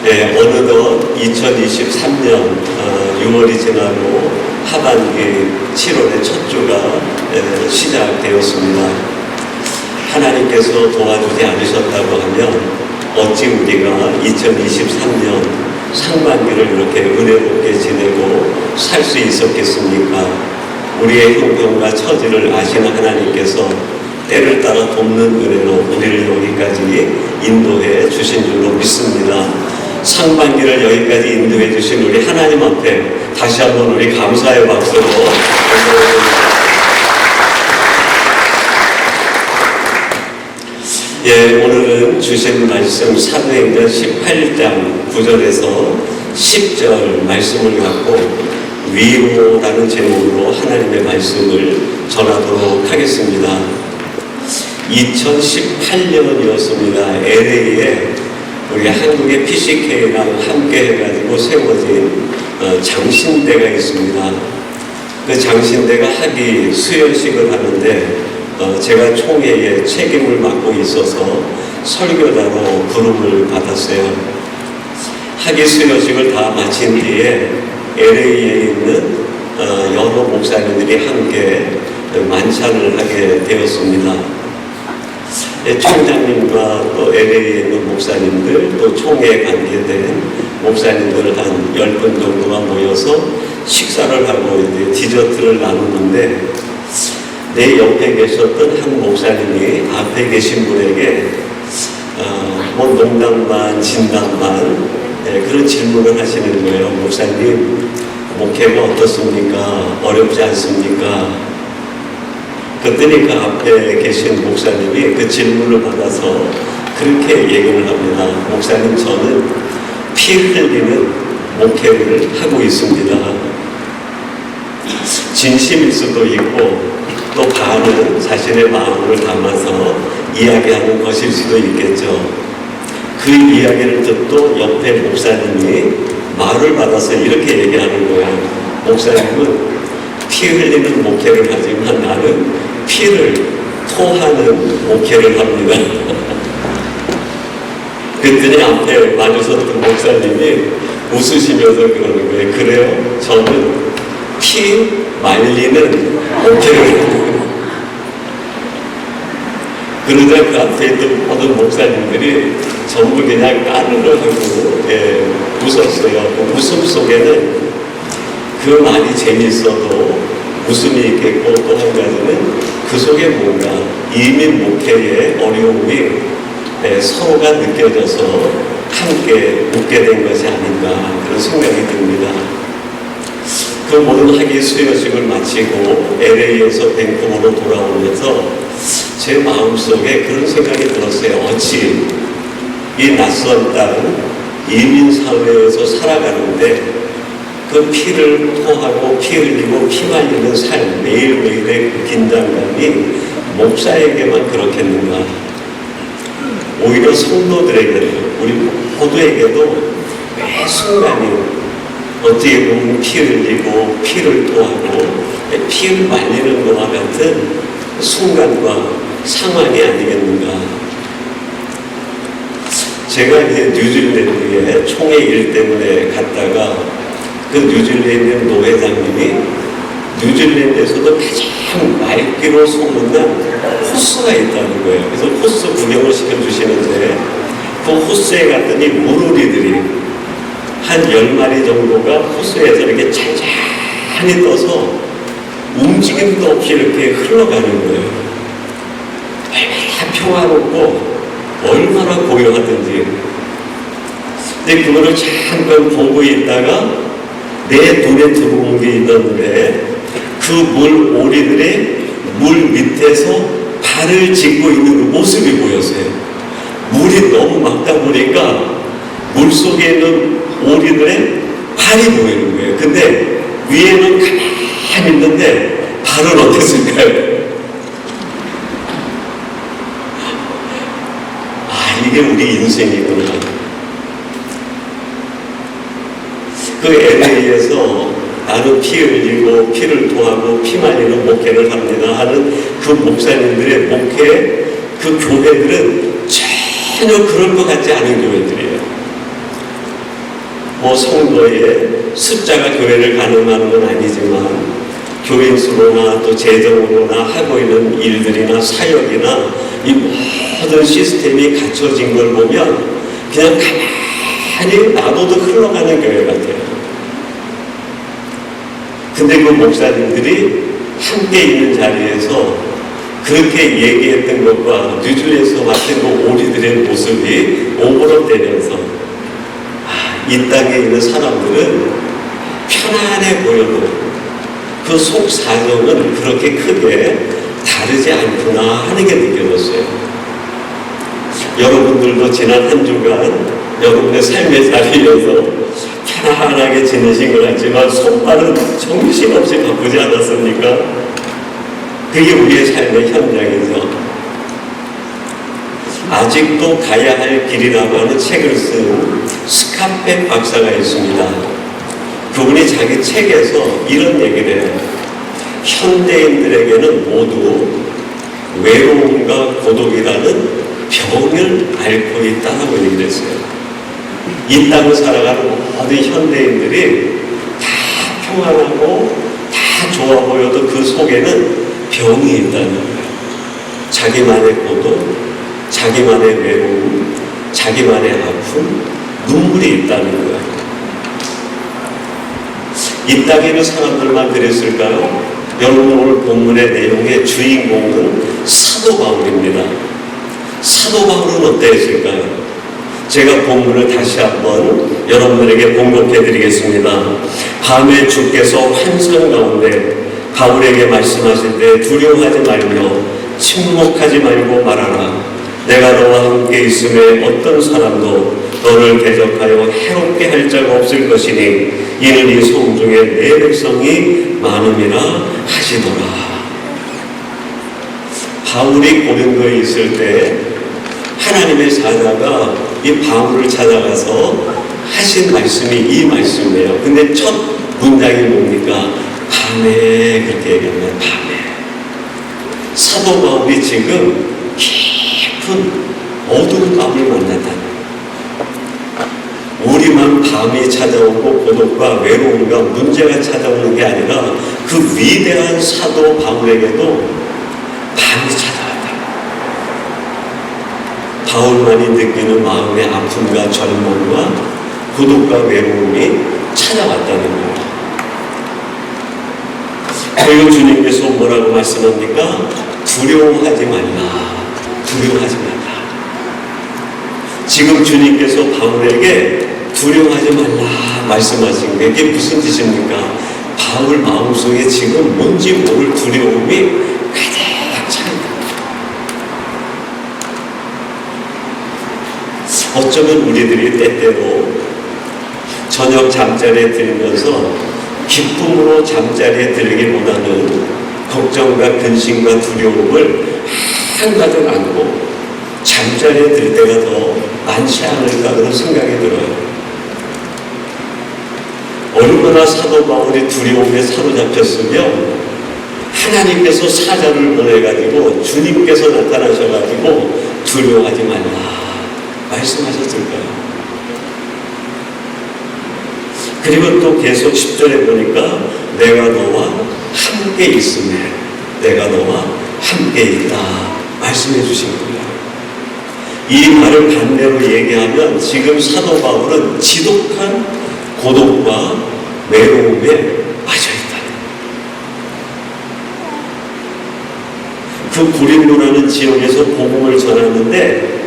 네, 어느덧 2023년 6월이 지나고 하반기 7월의 첫 주가 시작되었습니다. 하나님께서 도와주지 않으셨다고 하면 어찌 우리가 2023년 상반기를 이렇게 은혜롭게 지내고 살 수 있었겠습니까? 우리의 형편과 처지를 아시는 하나님께서 때를 따라 돕는 은혜로 우리를 여기까지 인도해 주신 줄로 믿습니다. 상반기를 여기까지 인도해 주신 우리 하나님 앞에 다시 한번 우리 감사의 박수로 오늘은 주신 말씀 사도행전 18장 9절에서 10절 말씀을 갖고 위로라는 제목으로 하나님의 말씀을 전하도록 하겠습니다. 2018년이었습니다. LA에 우리 한국의 PCK랑 함께 해가지고 세워진 장신대가 있습니다. 그 장신대가 학위 수여식을 하는데 제가 총회에 책임을 맡고 있어서 설교자로 부름을 받았어요. 학위 수여식을 다 마친 뒤에 LA에 있는 여러 목사님들이 함께 만찬을 하게 되었습니다. 총장님과 또 LA에 있는 목사님들, 또 총회에 관계된 목사님들 한 10분 정도가 모여서 식사를 하고 이제 디저트를 나누는데 내 옆에 계셨던 한 목사님이 앞에 계신 분에게 뭐 농담반 진담반 그런 질문을 하시는 거예요. 목사님, 목회가 어떻습니까? 어렵지 않습니까? 그랬더니 그 앞에 계신 목사님이 그 질문을 받아서 그렇게 얘기를 합니다. 목사님, 저는 피 흘리는 목회를 하고 있습니다. 진심일 수도 있고 또 반은 자신의 마음을 담아서 이야기하는 것일 수도 있겠죠. 그 이야기를 듣고 옆에 목사님이 말을 받아서 이렇게 얘기하는 거예요. 목사님은 피 흘리는 목회를 하지만 나는 피를 토하는 목회를 합니다. 그랬더니 앞에 와주셨던 목사님이 웃으시면서 그러는 거예요. 그래요? 저는 피 말리는 목회를 합니다. 그러자 그 앞에 있던 모든 목사님들이 전부 그냥 까르르 하고 웃었어요. 그 웃음 속에는 그 말이 재밌어도 웃음이 있겠고 또 한 가지는 그 속에 뭔가 이민 목회의 어려움이 서로가 느껴져서 함께 웃게 된 것이 아닌가 그런 생각이 듭니다. 그 모든 학위 수여식을 마치고 LA에서 밴쿠버로 돌아오면서 제 마음속에 그런 생각이 들었어요. 어찌 이 낯선 땅 이민사회에서 살아가는데 그 피를 토하고 피 흘리고 피 말리는 삶, 매일매일의 그 긴장감이 목사에게만 그렇겠는가? 오히려 성도들에게도, 우리 모두에게도 매 순간이 어떻게 보면 피 흘리고 피를 토하고 피를 말리는 것과 같은 순간과 상황이 아니겠는가? 제가 이제 뉴질랜드에 총회 일 때문에 갔다가 그 뉴질랜드 노회장님이 뉴질랜드에서도 가장 맑기로 소문난 호수가 있다는 거예요. 그래서 호수 구경을 시켜주시는데 그 호수에 갔더니 물오리들이 한 10마리 정도가 호수에서 이렇게 찬찬히 떠서 움직임도 없이 이렇게 흘러가는 거예요. 얼마나 평화롭고 얼마나 고요하든지. 근데 그거를 잠깐 보고 있다가 내 눈에 들어온 게 있는데 그 물 오리들의 물 밑에서 발을 짚고 있는 그 모습이 보였어요. 물이 너무 맑다 보니까 물 속에 있는 오리들의 발이 보이는 거예요. 근데 위에는 가만히 있는데 발은 어땠을까요? 아, 이게 우리 인생이구나. 그 LA에서 나는 피 흘리고 피를 토하고 피 말리는 목회를 합니다 하는 그 목사님들의 목회, 그 교회들은 전혀 그럴 것 같지 않은 교회들이에요. 뭐 성도의 숫자가 교회를 가늠하는 건 아니지만 교인 수로나 또 재정으로나 하고 있는 일들이나 사역이나 이 모든 시스템이 갖춰진 걸 보면 그냥 가만히 놔둬도 흘러가는 교회 같아요. 근데 그 목사님들이 함께 있는 자리에서 그렇게 얘기했던 것과 뉴질에서 봤던 그 오리들의 모습이 오버랩되면서 이 땅에 있는 사람들은 편안해 보여도 그 속 사정은 그렇게 크게 다르지 않구나 하는 게 느껴졌어요. 여러분들도 지난 한 주간 여러분의 삶의 자리에서 편안하게 지내신 것 같지만 손발은 정신없이 바쁘지 않았습니까? 그게 우리의 삶의 현장이죠. 아직도 가야 할 길이라고 하는 책을 쓴 스카페 박사가 있습니다. 그분이 자기 책에서 이런 얘기를 해요. 현대인들에게는 모두 외로움과 고독이라는 병을 앓고 있다고 얘기를 했어요. 이 땅을 살아가는 모든 현대인들이 다 평안하고 다 좋아 보여도 그 속에는 병이 있다는 거예요. 자기만의 고독, 자기만의 외로움, 자기만의 아픔, 눈물이 있다는 거예요. 이 땅에 있는 사람들만 그랬을까요? 여러분 오늘 본문의 내용의 주인공은 사도 바울입니다. 사도 바울은 어땠을까요? 제가 본문을 다시 한번 여러분들에게 봉독해 드리겠습니다. 밤에 주께서 환상 가운데 바울에게 말씀하실 때 두려워하지 말며 침묵하지 말고 말하라. 내가 너와 함께 있음에 어떤 사람도 너를 대적하여 해롭게 할 자가 없을 것이니 이는 이 성중에 내 백성이 많음이라 하시더라. 바울이 고린도에 있을 때 하나님의 사자가 이 바울을 찾아가서 하신 말씀이 이 말씀이에요. 근데 첫 문장이 뭡니까? 밤에 그렇게 얘기하면 밤에. 사도 바울이 지금 깊은 어두운 밤을 만났다. 우리만 밤이 찾아오고 고독과 외로움과 문제가 찾아오는 게 아니라 그 위대한 사도 바울에게도 밤이 찾아왔다. 바울만이 느끼는 마음의 아픔과 절망과 고독과 외로움이 찾아왔다는 거예요. 그리고 주님께서 뭐라고 말씀합니까? 두려워하지 말라. 두려워하지 말라. 지금 주님께서 바울에게 두려워하지 말라 말씀하신 게 이게 무슨 뜻입니까? 바울 마음속에 지금 뭔지 모를 두려움이 가득 차있다. 어쩌면 우리들이 때때로 저녁 잠자리에 들면서 기쁨으로 잠자리에 들기보다는 걱정과 근심과 두려움을 한가득 안고 잠자리에 들 때가 더 많지 않을까 그런 생각이 들어요. 얼마나 사도 바울이 두려움에 사로잡혔으면 하나님께서 사자를 보내가지고 주님께서 나타나셔가지고 두려워하지 말라 말씀하셨을까요? 그리고 또 계속 10절에 보니까 내가 너와 함께 있음에 내가 너와 함께 있다 말씀해 주신 거예요. 이 말을 반대로 얘기하면 지금 사도 바울은 지독한 고독과 외로움에 빠져있다. 그 고린도라는 지역에서 복음을 전하는데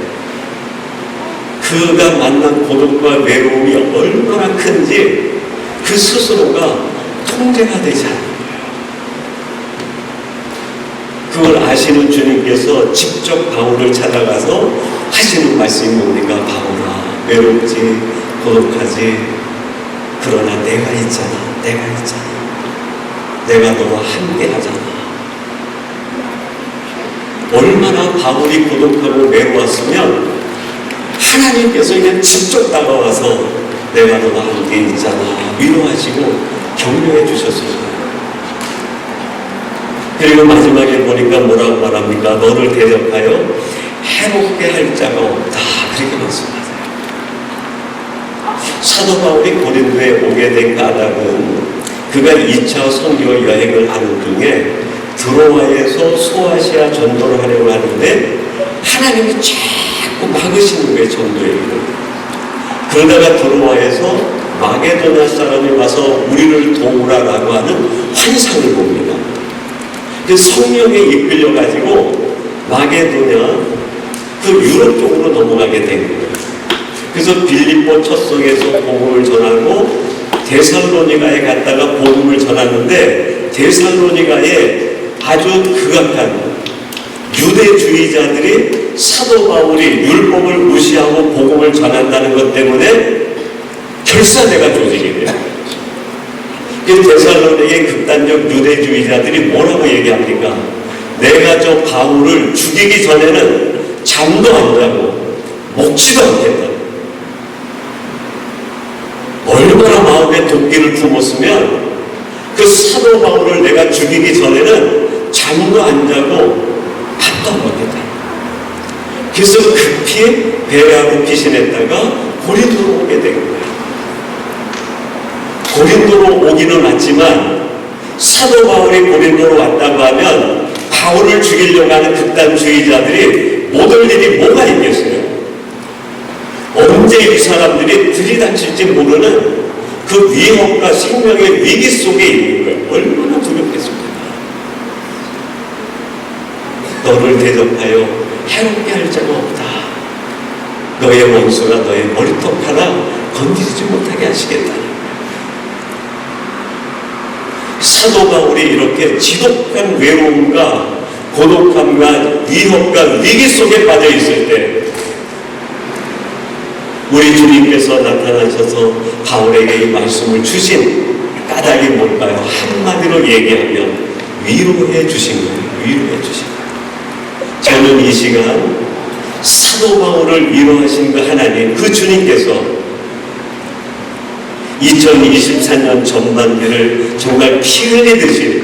그가 만난 고독과 외로움이 얼마나 큰지 그 스스로가 통제가 되지 않는 거예요. 그걸 아시는 주님께서 직접 바울을 찾아가서 하시는 말씀이 뭡니까? 바울아, 외롭지, 고독하지. 그러나 내가 있잖아. 내가 너와 함께 하잖아. 얼마나 바울이 고독하고 외로웠으면 하나님께서 그냥 직접 다가와서 내가 너와 함께 있잖아 위로하시고 격려해 주셨을 거예요. 그리고 마지막에 보니까 뭐라고 말합니까? 너를 대적하여 해롭게 할 자가 없다 그렇게 말씀하세요. 사도 바울이 고린도에 오게 된 까닭은 그가 2차 선교 여행을 하는 중에 드로아에서 소아시아 전도를 하려고 하는데 하나님이 자꾸 막으시는 거예요, 전도에. 그러다가 드로아에서 마게도냐 사람이 와서 우리를 도우라라고 하는 환상을 봅니다. 그 성령에 이끌려가지고 마게도냐 그 유럽 쪽으로 넘어가게 된 거예요. 그래서 빌립보 첫성에서 복음을 전하고 데살로니가에 갔다가 복음을 전하는데 데살로니가에 아주 극악한 유대주의자들이 사도 바울이 율법을 무시하고 복음을 전한다는 것 때문에 결사대가 조직이 돼요. 데살로니가의 극단적 유대주의자들이 뭐라고 얘기합니까? 내가 저 바울을 죽이기 전에는 잠도 안 자고 먹지도 않겠다. 얼마나 마음에 도끼를 품었으면 그 사도 바울을 내가 죽이기 전에는 잠도 안 자고 밥도 안 먹겠다. 그래서 급히 베레아로 피신했다가 고린도로 오게 된 거예요. 고린도로 오기는 왔지만 사도 바울이 고린도로 왔다고 하면 바울을 죽이려고 하는 극단주의자들이 못 올 일이 뭐가 있겠어요? 언제 이 사람들이 들이닥칠지 모르는 그 위협과 생명의 위기 속에 있는 거예요. 얼마나 두렵겠습니까? 너를 대접하여 해롭게 할 자가 없다. 너의 원수가 너의 머리통 하나 건드리지 못하게 하시겠다. 사도 바울이 이렇게 지독한 외로움과 고독함과 위협과 위기 속에 빠져 있을 때 우리 주님께서 나타나셔서 바울에게 이 말씀을 주신 까닭이 뭘까요? 한마디로 얘기하면 위로해 주신 거예요. 위로해 주신 거예요. 저는 이 시간 사도 바울을 위로하신 그 하나님, 그 주님께서 2024년 전반기를 정말 피 흘리듯이,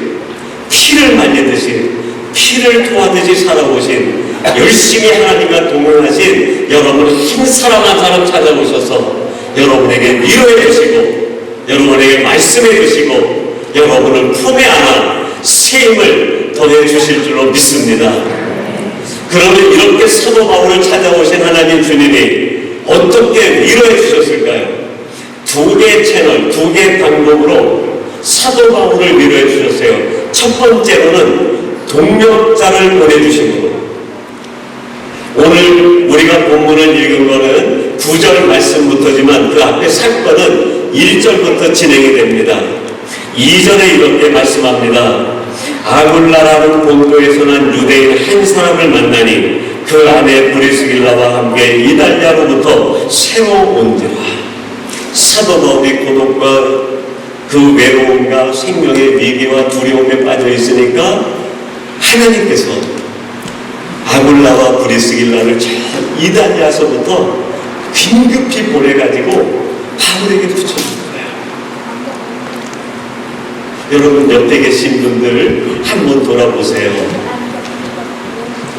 피를 말리듯이, 피를 토하듯이 살아오신, 열심히 하나님과 동행하신 여러분 한 사람 한 사람 찾아오셔서 여러분에게 위로해 주시고, 여러분에게 말씀해 주시고, 여러분을 품에 안아 새 힘을 더해 주실 줄로 믿습니다. 그러면 이렇게 사도 바울을 찾아오신 하나님 주님이 어떻게 위로해 주셨을까요? 두 개의 채널, 두 개의 방법으로 사도 바울을 위로해 주셨어요. 첫 번째로는 동력자를 보내주시고, 오늘 우리가 본문을 읽은 거는 9절 말씀부터지만 그 앞에 사건은 1절부터 진행이 됩니다. 2절에 이렇게 말씀합니다. 아굴라라는 본도에서 난 유대인 한 사람을 만나니 그 아내 브리스길라와 함께 이달리아로부터 새로 온지라. 사도 바울이 고독과 그 외로움과 생명의 위기와 두려움에 빠져 있으니까 하나님께서 아굴라와 브리스길라를 저 이달리아서부터 긴급히 보내가지고 바울에게 붙여준 거예요. 여러분 옆에 계신 분들 한번 돌아보세요.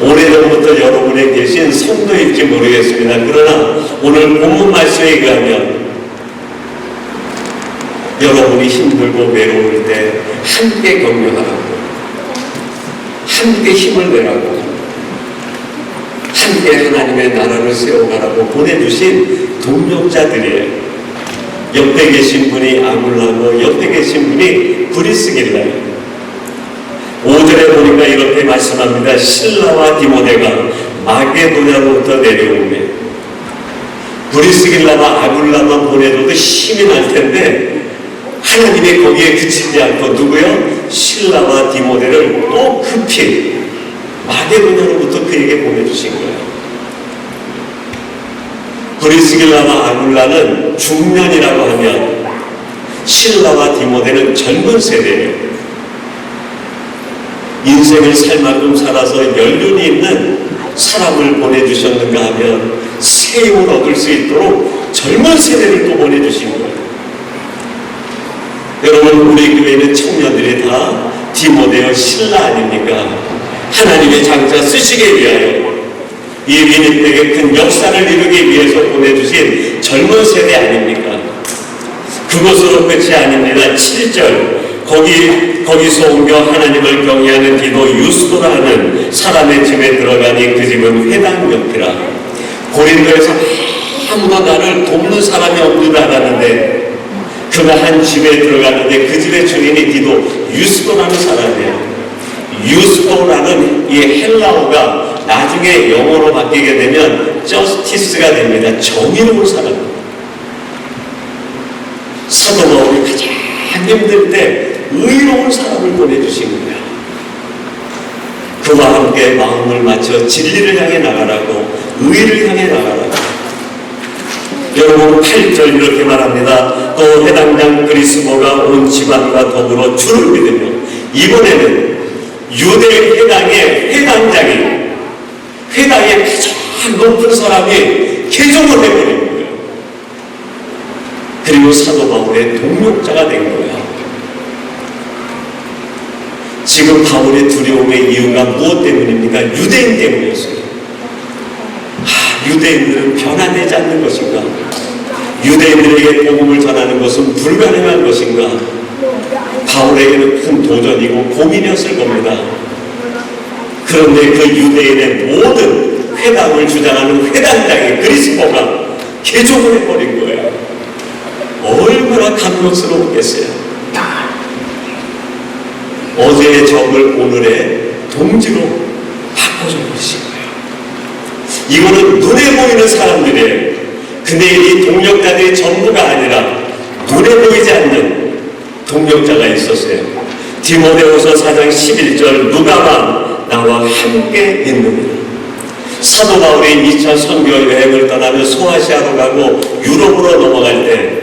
오래전부터 여러분에 계신 성도일지 모르겠습니다. 그러나 오늘 본문 말씀에 의하면 여러분이 힘들고 외로울 때 함께 격려하라고, 함께 힘을 내라고, 함께 하나님의 나라를 세워가라고 보내주신 동력자들이에요. 옆에 계신 분이 아굴라고 옆에 계신 분이 브리스길라예요. 5절에 보니까 이렇게 말씀합니다. 실라와 디모데가 마게도냐로부터 내려오매 브리스길라와 아굴라만 보내줘도 힘이 날 텐데 하나님이 거기에 그치지 않고 누구요? 실라와 디모데를 또 급히 마게도냐로부터 그에게 보내주신 거예요. 브리스길라와 아굴라는 중년이라고 하면 실라와 디모데는 젊은 세대예요. 인생을 살 만큼 살아서 연륜이 있는 사람을 보내주셨는가 하면 새 힘을 얻을 수 있도록 젊은 세대를 또 보내주신 거예요. 여러분 우리 교회는 청년들이 다 디모데와 실라 아닙니까? 하나님의 장차 쓰시기 위하여 이 위니펙에 큰 역사를 이루기 위해서 보내주신 젊은 세대 아닙니까? 그것으로 끝이 아닙니다. 7절 거기서 옮겨 하나님을 경외하는 디도 유스도라는 사람의 집에 들어가니 그 집은 회당 옆이라. 고린도에서 아무도 나를 돕는 사람이 없는 줄 알았는데 그가 한 집에 들어갔는데 그 집의 주인이 디도 유스도라는 사람이에요. 유스도라는 이 헬라어가 나중에 영어로 바뀌게 되면 저스티스가 됩니다. 정의로운 사람. 사도 바울이 가장 힘들 때 의로운 사람을 보내주신 거예요. 그와 함께 마음을 맞춰 진리를 향해 나가라고, 의를 향해 나가라고. 여러분 8절 이렇게 말합니다. 또 해당장 그리스도가 온 집안과 더불어 주를 믿으며, 이번에는 유대 회당의 회당장이, 회당의 가장 높은 사람이 개종을 해버린 거예요. 그리고 사도 바울의 동력자가 된 거예요. 지금 바울의 두려움의 이유가 무엇 때문입니까? 유대인 때문이었어요. 유대인들은 변화되지 않는 것인가? 유대인들에게 복음을 전하는 것은 불가능한 것인가? 바울에게는 큰 도전이고 고민이었을 겁니다. 그런데 그 유대인의 모든 회당을 주장하는 회당장이 그리스도가 개종을 해버린 거예요. 얼마나 감격스러웠겠어요. 어제의 적을 오늘의 동지로 바꿔줘 버리신 거예요. 이거는 눈에 보이는 사람들이에요. 근데 이 동력자들이 전부가 아니라 눈에 보이지 않는 동력자가 있었어요. 디모데후서 4장 11절 누가만 나와 함께 있느니라. 사도 바울이 2차 선교 여행을 떠나며 소아시아로 가고 유럽으로 넘어갈 때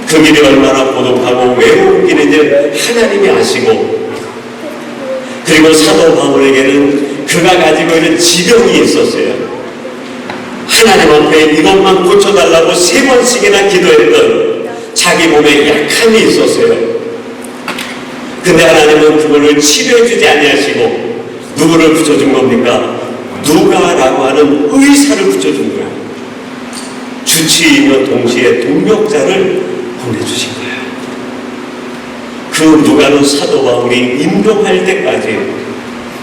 그 길이 얼마나 고독하고 외로운 길인지 하나님이 아시고, 그리고 사도 바울에게는 그가 가지고 있는 지병이 있었어요. 하나님 앞에 이것만 고쳐달라고 3번씩이나 기도했던 자기 몸에 약함이 있었어요. 근데 하나님은 그거를 치료해주지 아니하시고 누구를 붙여준 겁니까? 누가라고 하는 의사를 붙여준 거예요. 주치의며 동시에 동력자를 보내주신 거예요. 그 누가는 사도 바울이 임종할 때까지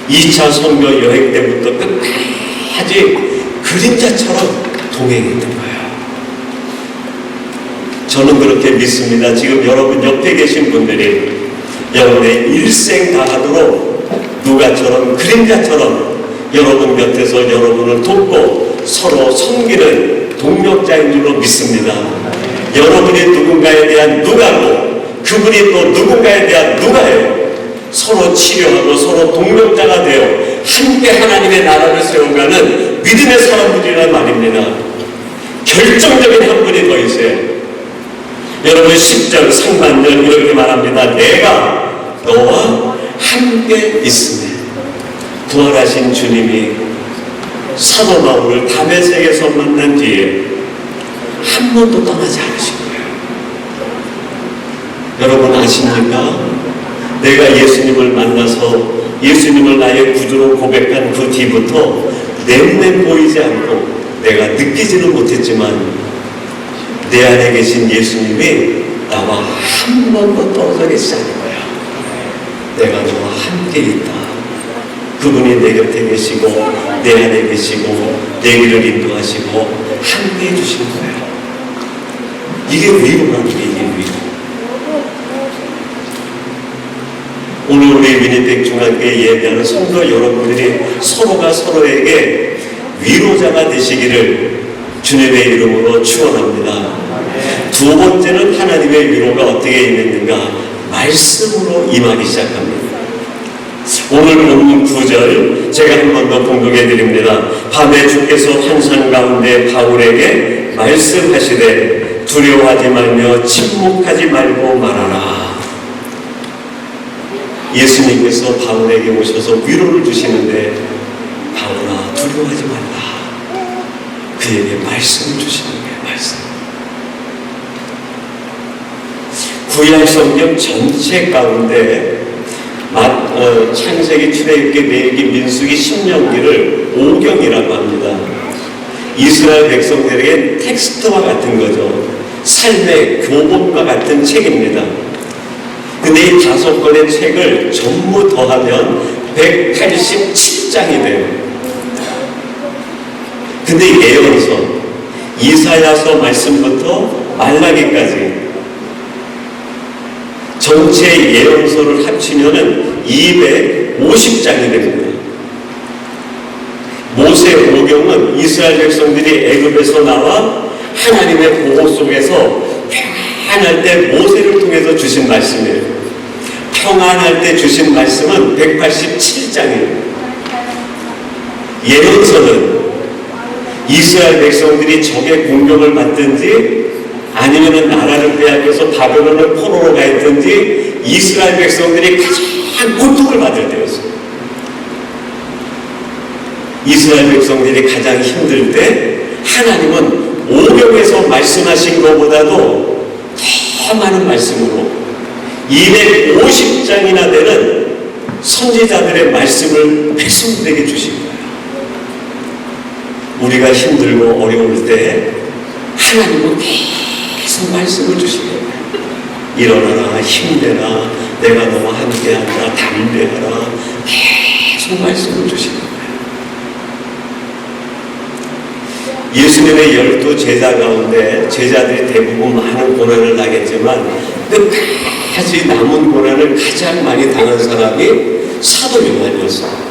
2차 선교 여행 때부터 끝까지 그림자처럼 동행했던 거예요. 저는 그렇게 믿습니다. 지금 여러분 옆에 계신 분들이 여러분의 일생 다하도록 누가처럼 그림자처럼 여러분 곁에서 여러분을 돕고 서로 섬기는 동력자인 줄로 믿습니다. 여러분이 누군가에 대한 누가고 그분이 또 누군가에 대한 누가예요. 서로 치료하고 서로 동력자가 되어 함께 하나님의 나라를 세워가는 믿음의 사람들이란 말입니다. 결정적인 한 분이 더 있어요. 여러분 10절 상반절 이렇게 말합니다. 내가 너와 함께 있으며. 부활하신 주님이 사도 바울을 다메섹에서 만난 뒤에 한 번도 떠나지 않으신 거예요. 여러분 아십니까? 내가 예수님을 만나서 예수님을 나의 구주로 고백한 그 뒤부터 내 눈에 보이지 않고 내가 느끼지는 못했지만 내 안에 계신 예수님이 나와 한 번도 떨어져 계시지 않은 거야. 내가 너와 함께 있다. 그분이 내 곁에 계시고 내 안에 계시고 내 길을 인도하시고 함께 해주시는 거예요. 이게 위로라는 게 이게 위로. 오늘 우리 위니펙 중앙교회 예배하는 성도 여러분들이 서로가 서로에게 위로자가 되시기를 주님의 이름으로 축원합니다. 두 번째는 하나님의 위로가 어떻게 임했는가? 말씀으로 임하기 시작합니다. 오늘 본문 9절 제가 한 번 더 공독해 드립니다. 밤에 주께서 환상 가운데 바울에게 말씀하시되 두려워하지 말며 침묵하지 말고 말하라. 예수님께서 바울에게 오셔서 위로를 주시는데 바울아 두려워하지 말라. 그에게 말씀을 주시는 거예요. 말씀. 구약 성경 전체 가운데 창세기, 출애굽기, 레위기, 민수기, 신명기를 오경이라고 합니다. 이스라엘 백성들에게 텍스트와 같은 거죠. 삶의 교본과 같은 책입니다. 근데 이 5권의 책을 전부 더하면 187장이 돼요. 근데 예언서, 이사야서 말씀부터 말라기까지 전체 예언서를 합치면은 250장이 됩니다. 모세 오경은 이스라엘 백성들이 애굽에서 나와 하나님의 보호 속에서 평안할 때 모세를 통해서 주신 말씀이에요. 평안할 때 주신 말씀은 187장이에요. 예언서는 이스라엘 백성들이 적의 공격을 받든지 아니면 나라를 빼앗겨서 바벨론을 포로로 가 있든지 이스라엘 백성들이 가장 고통을 받을 때였어요. 이스라엘 백성들이 가장 힘들 때 하나님은 오경에서 말씀하신 것보다도 더 많은 말씀으로 250장이나 되는 선지자들의 말씀을 백성들에게 주신 거예요. 우리가 힘들고 어려울 때 하나님은 계속 말씀을 주시는 거예요. 일어나라, 힘내라, 내가 너와 함께한다, 담대하라, 계속 말씀을 주시는 거예요. 예수님의 12제자 가운데 제자들이 대부분 많은 고난을 당했지만 끝까지 남은 고난을 가장 많이 당한 사람이 사도 요한이었어요.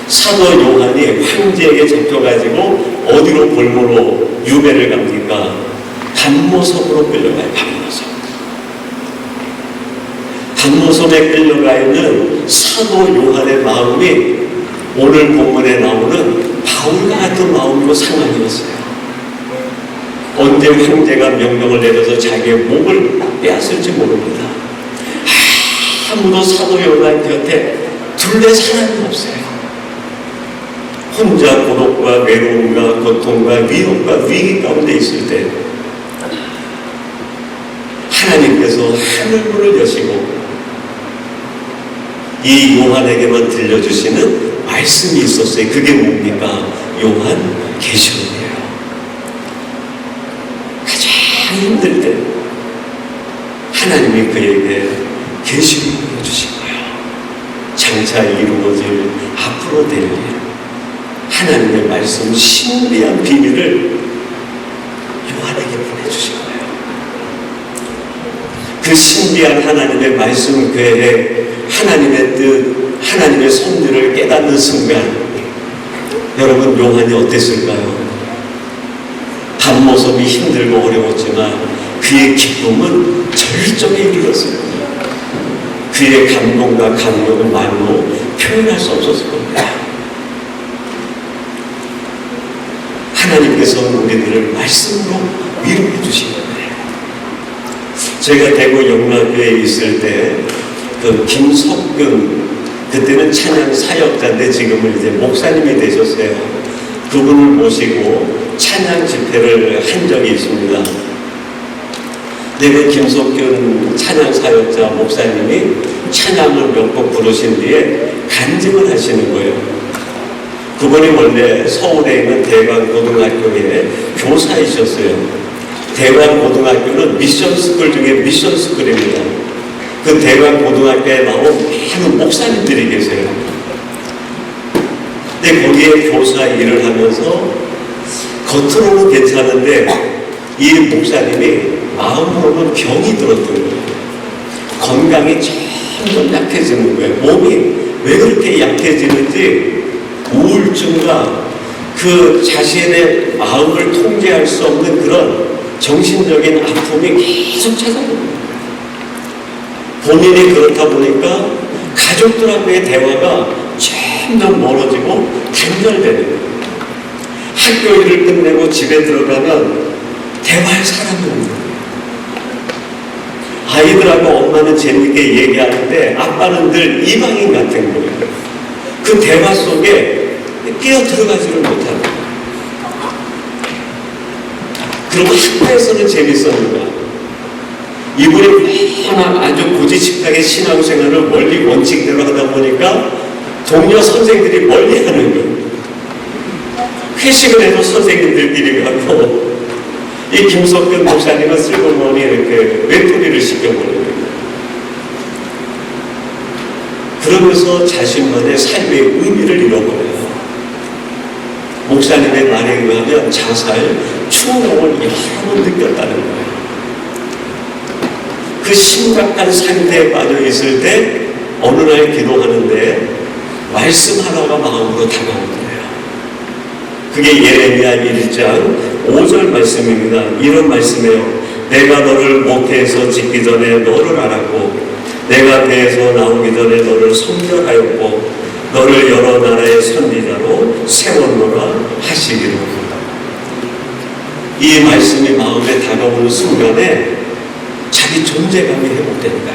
사도 요한이 황제에게 잡혀가지고 어디로 볼모로 유배를 갑니까? 반모섬으로 끌려가요. 반모섬에 끌려가 있는 사도 요한의 마음이 오늘 본문에 나오는 바울과 같은 마음으로 상황이었어요. 언제 황제가 명령을 내려서 자기의 목을 빼앗을지 모릅니다. 아무도 사도 요한 곁에 둘레 사람이 없어요. 혼자 고독과 외로움과 고통과 위협과 위기 가운데 있을 때 하나님께서 하늘문을 여시고 이 요한에게만 들려주시는 말씀이 있었어요. 그게 뭡니까? 요한 계시록이에요. 가장 힘들 때 하나님이 그에게 계시록을 주신 거예요. 장차 이루어질 앞으로 될 일, 하나님의 말씀 신비한 비밀을 요한에게 보내주신 거예요. 그 신비한 하나님의 말씀 괴에 하나님의 뜻, 하나님의 섭리를 깨닫는 순간 여러분 요한이 어땠을까요? 반모섬이 힘들고 어려웠지만 그의 기쁨은 절정에 이르렀어요. 그의 감동과 감격은 말로 표현할 수 없었을 겁니다. 하나님께서는 우리들을 말씀으로 위로해 주신 거예요. 제가 대구 영락교회에 있을 때 그 김석근, 그때는 찬양 사역자인데 지금은 이제 목사님이 되셨어요. 그분을 모시고 찬양 집회를 한 적이 있습니다. 그 김석근 찬양 사역자 목사님이 찬양을 몇 곡 부르신 뒤에 간증을 하시는 거예요. 그분이 원래 서울에 있는 대관고등학교에 교사이셨어요. 대관고등학교는 미션스쿨 중에 미션스쿨입니다. 그 대관고등학교에 나온 많은 목사님들이 계세요. 근데 거기에 교사 일을 하면서 겉으로는 괜찮은데 이 목사님이 마음으로는 병이 들었던 거예요. 건강이 점점 약해지는 거예요. 몸이 왜 그렇게 약해지는지 우울증과 그 자신의 마음을 통제할 수 없는 그런 정신적인 아픔이 계속 찾아옵니다. 본인이 그렇다 보니까 가족들하고의 대화가 점점 멀어지고 단절되는 거예요. 학교 일을 끝내고 집에 들어가면 대화할 사람이 없는 거예요. 아이들하고 엄마는 재밌게 얘기하는데 아빠는 늘 이방인 같은 거예요. 그 대화 속에 끼어 들어가지를 못하는 거예요. 그리고 학교에서는 재밌었는가? 이분이 하나 아주 고지식하게 신앙생활을 원리 원칙대로 하다 보니까 동료 선생들이 멀리 하는 거예요. 회식을 해도 선생님들끼리 가고 이 김석근 목사님은 슬그머니 이렇게 외톨이를 시켜버리는 거예요. 그러면서 자신만의 삶의 의미를 잃어버려요. 목사님의 말에 의하면 자살, 충동을 여러 번 느꼈다는 거예요. 그 심각한 상태에 빠져 있을 때 어느 날 기도하는데 말씀 하나가 마음으로 다가온 거예요. 그게 예레미야 1장 5절 말씀입니다. 이런 말씀이에요. 내가 너를 모태에서 짓기 전에 너를 알았고 내가 배에서 나오기 전에 너를 선별하였고 너를 여러 나라의 선지자로 세웠노라 하시기로. 이 말씀이 마음에 다가오는 순간에 자기 존재감이 회복됩니다.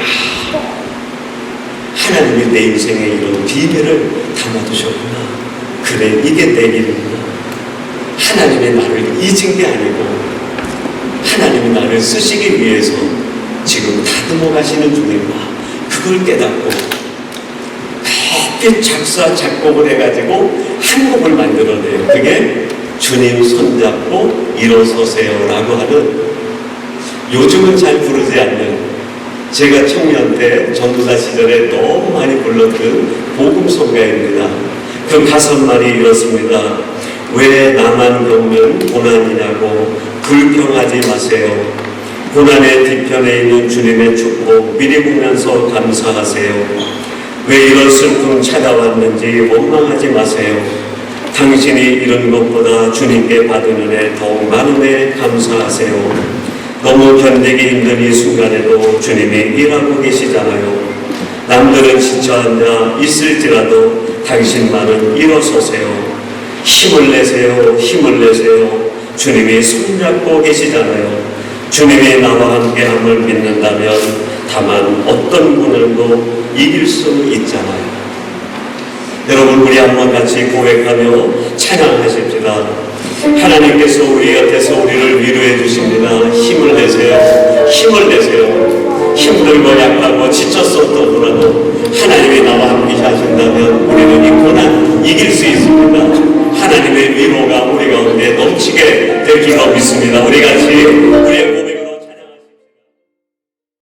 하나님이 내 인생에 이런 비밀을 담아두셨구나. 그래, 이게 내 길이구나. 하나님의 나를 잊은 게 아니고 하나님이 나를 쓰시기 위해서 지금 다듬어 가시는 중이구나. 그걸 깨닫고 깊게 작사 작곡을 해가지고 한 곡을 만들어내요. 그게 주님 손잡고 일어서세요 라고 하는, 요즘은 잘 부르지 않는, 제가 청년 때 전도사 시절에 너무 많이 불렀던 복음송가입니다. 그 가사말이 이렇습니다. 왜 나만 겪는 고난이냐고 불평하지 마세요. 고난의 뒤편에 있는 주님의 축복 미리 보면서 감사하세요. 왜 이런 슬픔 찾아왔는지 원망하지 마세요. 당신이 이런 것보다 주님께 받은 은혜 더욱 많은 애 감사하세요. 너무 견디기 힘든 이 순간에도 주님이 일하고 계시잖아요. 남들은 지쳐 앉아 있을지라도 당신만은 일어서세요. 힘을 내세요. 힘을 내세요. 주님이 손잡고 계시잖아요. 주님이 나와 함께함을 믿는다면 다만 어떤 고난도 이길 수 있잖아요. 여러분, 우리 한번 같이 고백하며 찬양하십시다. 하나님께서 우리 곁에서 우리를 위로해 주십니다. 힘을 내세요. 힘을 내세요. 힘들고 약하고 지쳤었더라도 하나님이 나와 함께 하신다면 우리는 이 고난 이길 수 있습니다. 하나님의 위로가 우리 가운데 넘치게 될 줄로 믿습니다. 우리 같이 우리의